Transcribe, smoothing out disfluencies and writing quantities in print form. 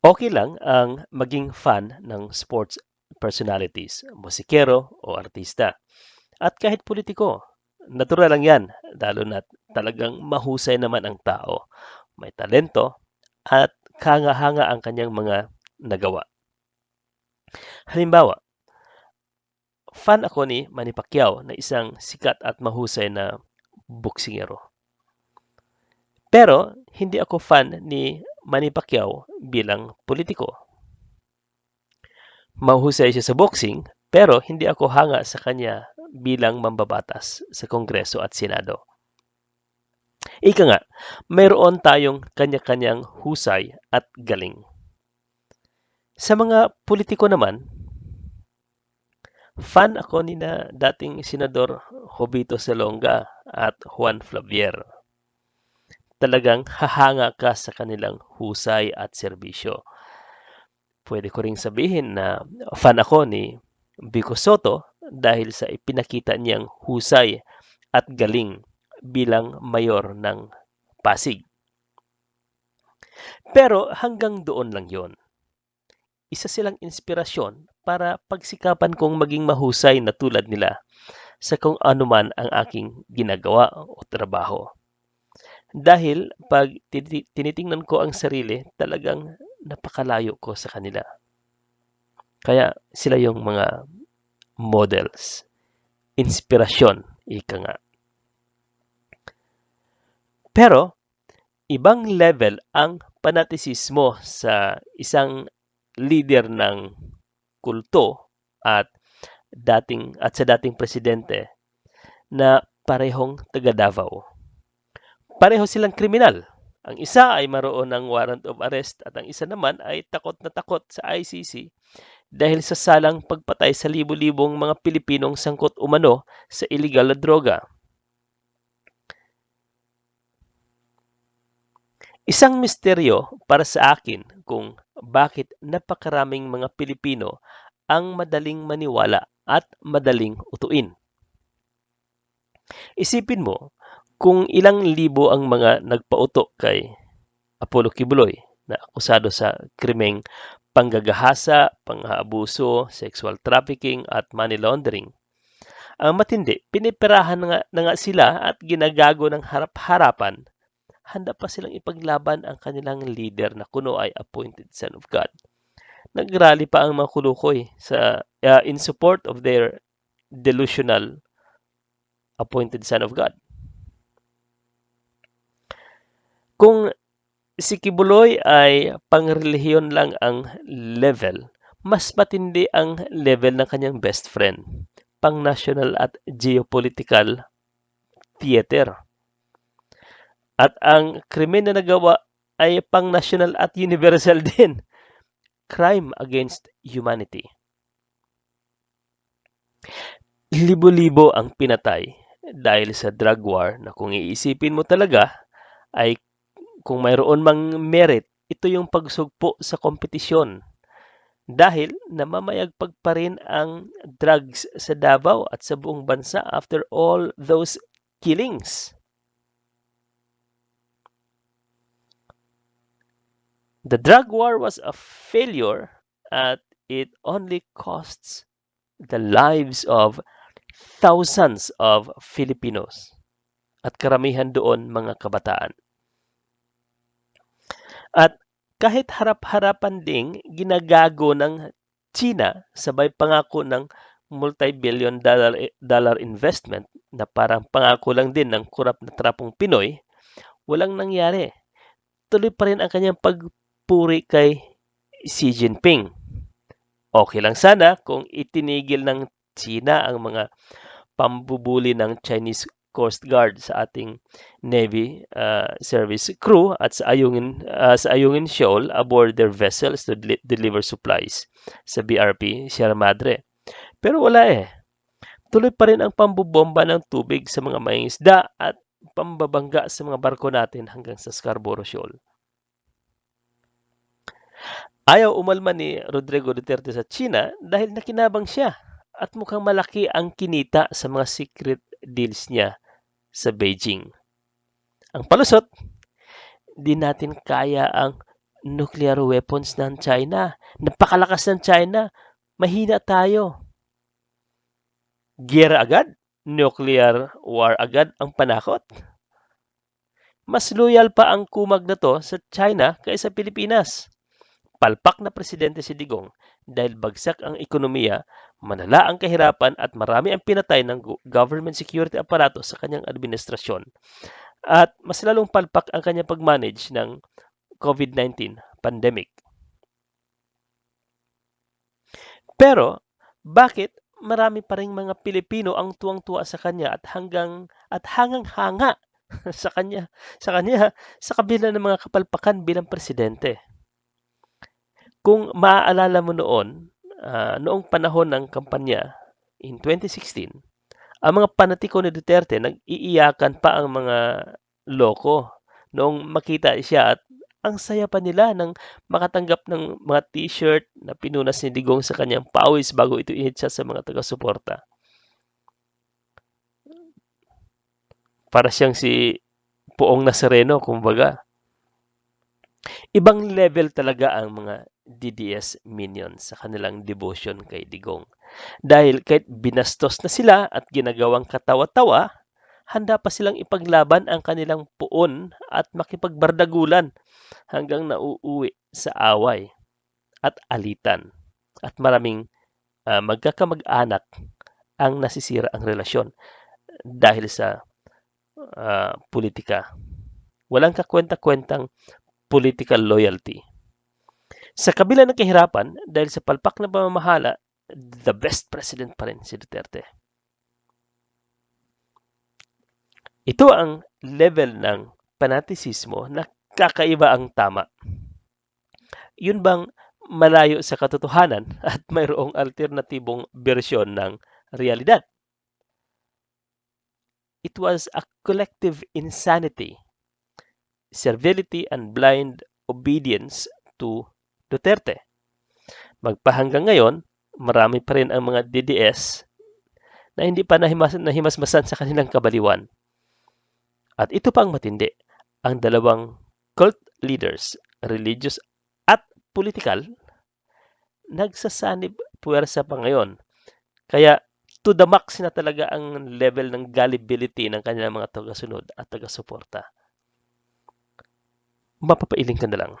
Okay lang ang maging fan ng sports personalities, musikero o artista, at kahit politiko. Natural lang yan, lalo na't talagang mahusay naman ang tao. May talento at kangahanga ang kanyang mga nagawa. Halimbawa, fan ako ni Manny Pacquiao na isang sikat at mahusay na boksingero. Pero hindi ako fan ni Manny Pacquiao bilang politiko. Mahusay siya sa boxing, pero hindi ako hanga sa kanya bilang mambabatas sa Kongreso at Senado. Ika nga, mayroon tayong kanya-kanyang husay at galing. Sa mga politiko naman, fan ako ni na dating Senador Jovito Salonga at Juan Flavier. Talagang hahanga ka sa kanilang husay at serbisyo. Pwede ko ring sabihin na fan ako ni Vico Soto dahil sa ipinakita niyang husay at galing bilang mayor ng Pasig. Pero hanggang doon lang yon. Isa silang inspirasyon para pagsikapan kong maging mahusay na tulad nila sa kung ano man ang aking ginagawa o trabaho. Dahil pag tinitingnan ko ang sarili, talagang napakalayo ko sa kanila. Kaya sila yung mga models, inspirasyon, ika nga. Pero ibang level ang panatisismo sa isang leader ng kulto at sa dating presidente na parehong taga Davao. Pareho silang kriminal. Ang isa ay maroon ng warrant of arrest at ang isa naman ay takot na takot sa ICC dahil sa salang pagpatay sa libu-libong mga Pilipinong sangkot umano sa illegal na droga. Isang misteryo para sa akin kung bakit napakaraming mga Pilipino ang madaling maniwala at madaling utuin. Isipin mo kung ilang libo ang mga nagpauto kay Apollo Kibuloy na akusado sa krimeng panggagahasa, pang-aabuso, sexual trafficking at money laundering. Ang matindi, pinipirahan na nga sila at ginagago ng harap-harapan. Handa pa silang ipaglaban ang kanilang leader na kuno ay appointed son of God. Nagrally pa ang mga kulukoy in support of their delusional appointed son of God. Kung si Kibuloy ay pangrelihiyon lang ang level, mas matindi ang level ng kanyang best friend, pang-national at geopolitical theater. At ang krimen na nagawa ay pang-national at universal din, crime against humanity. Libo-libo ang pinatay dahil sa drug war na kung iisipin mo talaga ay kung mayroon mang merit, ito yung pagsugpo sa kompetisyon. Dahil namamayagpag pa rin ang drugs sa Davao at sa buong bansa after all those killings. The drug war was a failure at it only costs the lives of thousands of Filipinos at karamihan doon mga kabataan. At kahit harap-harapan ding ginagago ng China sabay pangako ng multi-billion dollar investment na parang pangako lang din ng kurap na trapong Pinoy, walang nangyari. Tuloy pa rin ang kanyang pagpuri kay Xi Jinping. Okay lang sana kung itinigil ng China ang mga pambubuli ng Chinese Coast Guard sa ating Navy service crew at sa Ayungin Shoal aboard their vessels to deliver supplies sa BRP Sierra Madre. Pero wala eh. Tuloy pa rin ang pambobomba ng tubig sa mga mangingisda at pambabangga sa mga barko natin hanggang sa Scarborough Shoal. Ayaw umalma ni Rodrigo Duterte sa China dahil nakinabang siya at mukhang malaki ang kinita sa mga secret deals niya sa Beijing. Ang palusot, di natin kaya ang nuclear weapons ng China. Napakalakas ng China. Mahina tayo. Giyera agad? Nuclear war agad ang panakot? Mas loyal pa ang kumag na to sa China kaysa Pilipinas. Palpak na presidente si Digong dahil bagsak ang ekonomiya, malala ang kahirapan at marami ang pinatay ng government security aparato sa kanyang administrasyon. At mas lalong palpak ang kanyang pag-manage ng COVID-19 pandemic. Pero bakit marami pa ring mga Pilipino ang tuwang-tuwa sa kanya at hangang-hanga sa kanya sa kabila ng mga kapalpakan bilang presidente? Kung maaalala mo noong panahon ng kampanya in 2016, ang mga panatiko ni Duterte nag-iiyakan pa ang mga loko noong makita siya at ang saya pa nila nang makatanggap ng mga t-shirt na pinunas ni Digong sa kanyang pawis bago ito ihitsa sa mga taga-suporta. Para siyang si Poong Nazareno, kumbaga. Ibang level talaga ang mga DDS minions sa kanilang devotion kay Digong. Dahil kahit binastos na sila at ginagawang katawa-tawa, handa pa silang ipaglaban ang kanilang puon at makipagbardagulan hanggang nauuwi sa away at alitan. At maraming magkakamag-anak ang nasisira ang relasyon dahil sa politika. Walang kakwenta-kwentang political loyalty. Sa kabila ng kahirapan, dahil sa palpak na pamamahala, the best president pa rin si Duterte. Ito ang level ng panatisismo na kakaiba ang tama. Yun bang malayo sa katotohanan at mayroong alternatibong bersyon ng realidad? It was a collective insanity, servility and blind obedience to Duterte. Magpahanggang ngayon, marami pa rin ang mga DDS na hindi pa nahimasmasan sa kanilang kabaliwan. At ito pang matindi, ang dalawang cult leaders, religious at political, nagsasanib puwersa pa ngayon. Kaya to the max na talaga ang level ng gullibility ng kanilang mga tagasunod at taga-suporta. Mapapailing ka na lang.